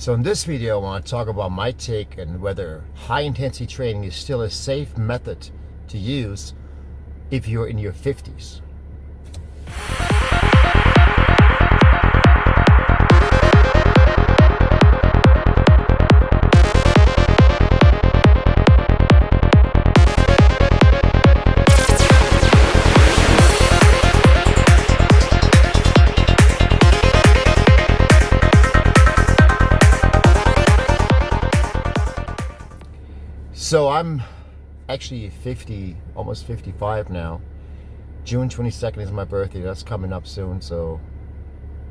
So in this video, I want to talk about my take and whether high intensity training is still a safe method to use if you're in your 50s. So I'm actually 50, almost 55 now. June 22nd is my birthday. That's coming up soon. So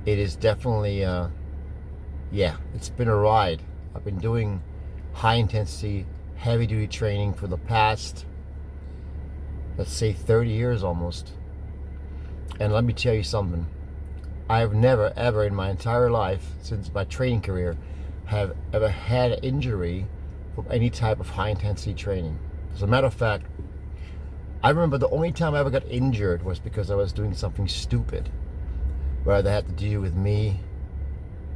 it is definitely, it's been a ride. I've been doing high intensity, heavy duty training for the past, let's say 30 years almost. And let me tell you something. I've never, ever in my entire life, since my training career, have ever had an injury from any type of high intensity training. As a matter of fact, I remember the only time I ever got injured was because I was doing something stupid, whether that had to do with me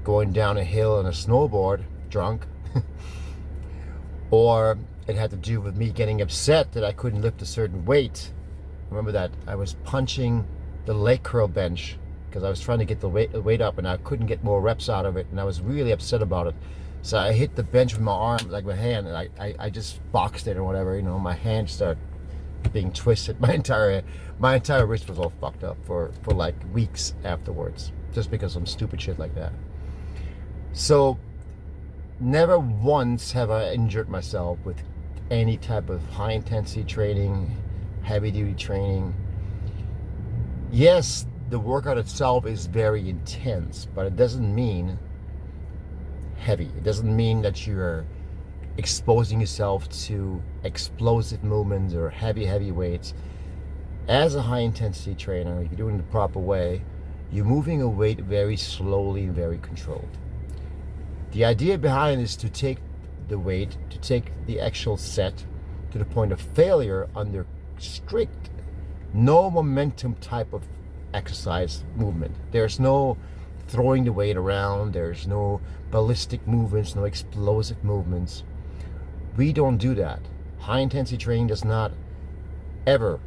going down a hill on a snowboard drunk, or it had to do with me getting upset that I couldn't lift a certain weight. Remember that I was punching the leg curl bench because I was trying to get the weight up and I couldn't get more reps out of it, and I was really upset about it. So I hit the bench with my arm, like my hand, and I just boxed it or whatever. You know, my hand started being twisted. My entire wrist was all fucked up for like weeks afterwards, just because of some stupid shit like that. So never once have I injured myself with any type of high intensity training, heavy duty training. Yes, the workout itself is very intense, but it doesn't mean heavy. It doesn't mean that you're exposing yourself to explosive movements or heavy weights. As a high intensity trainer, if you're doing it the proper way, you're moving a weight very slowly and very controlled. The idea behind is to take the weight, to take the actual set to the point of failure under strict, no momentum type of exercise movement. There's no throwing the weight around, there's no ballistic movements, no explosive movements. We don't do that. High intensity training does not ever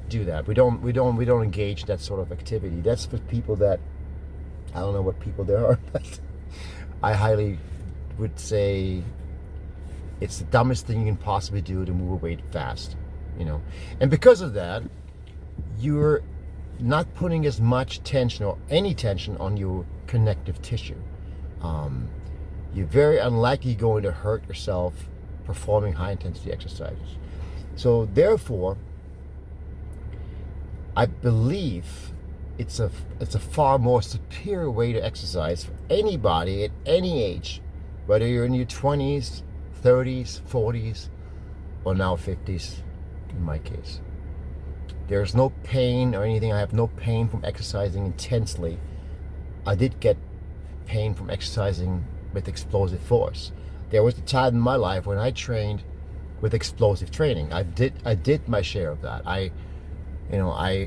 do that. We don't engage that sort of activity. That's for people that, I don't know what people there are, but I highly would say it's the dumbest thing you can possibly do to move a weight fast, you know. And because of that, you're not putting as much tension or any tension on your connective tissue. You're very unlikely going to hurt yourself performing high intensity exercises. So therefore, I believe it's a far more superior way to exercise for anybody at any age, whether you're in your 20s, 30s, 40s, or now 50s in my case. There's no pain or anything. I have no pain from exercising intensely. I did get pain from exercising with explosive force. There was a time in my life when I trained with explosive training. I did my share of that. I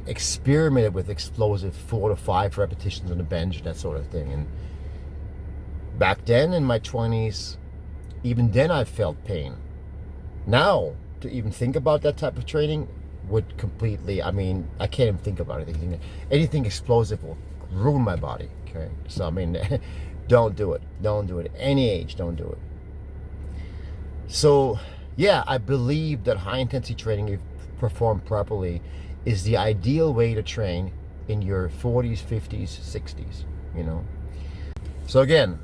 experimented with explosive 4 to 5 repetitions on the bench, that sort of thing. And back then in my 20s, even then I felt pain. Now, to even think about that type of training would completely, I can't even think about anything. Anything explosive will ruin my body, okay? So, don't do it. Don't do it. At any age, don't do it. So, yeah, I believe that high intensity training, if performed properly, is the ideal way to train in your 40s, 50s, 60s, you know? So again,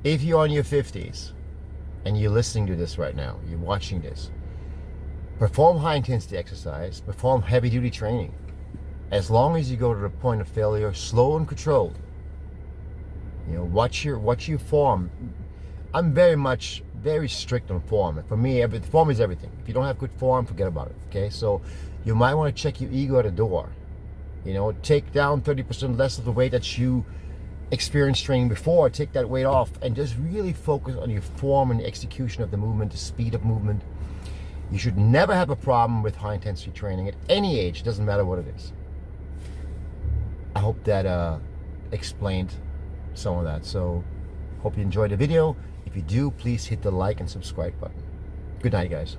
if you're in your 50s and you're listening to this right now, you're watching this, perform high intensity exercise, perform heavy duty training. As long as you go to the point of failure, slow and controlled. You know, watch your form. I'm very strict on form. For me, form is everything. If you don't have good form, forget about it. Okay, so you might want to check your ego at the door. You know, take down 30% less of the weight that you experienced training before. Take that weight off and just really focus on your form and the execution of the movement, the speed of movement. You should never have a problem with high intensity training at any age. It doesn't matter what it is. I hope that explained some of that. So Hope you enjoyed the video. If you do, please hit the like and subscribe button. Good night, guys.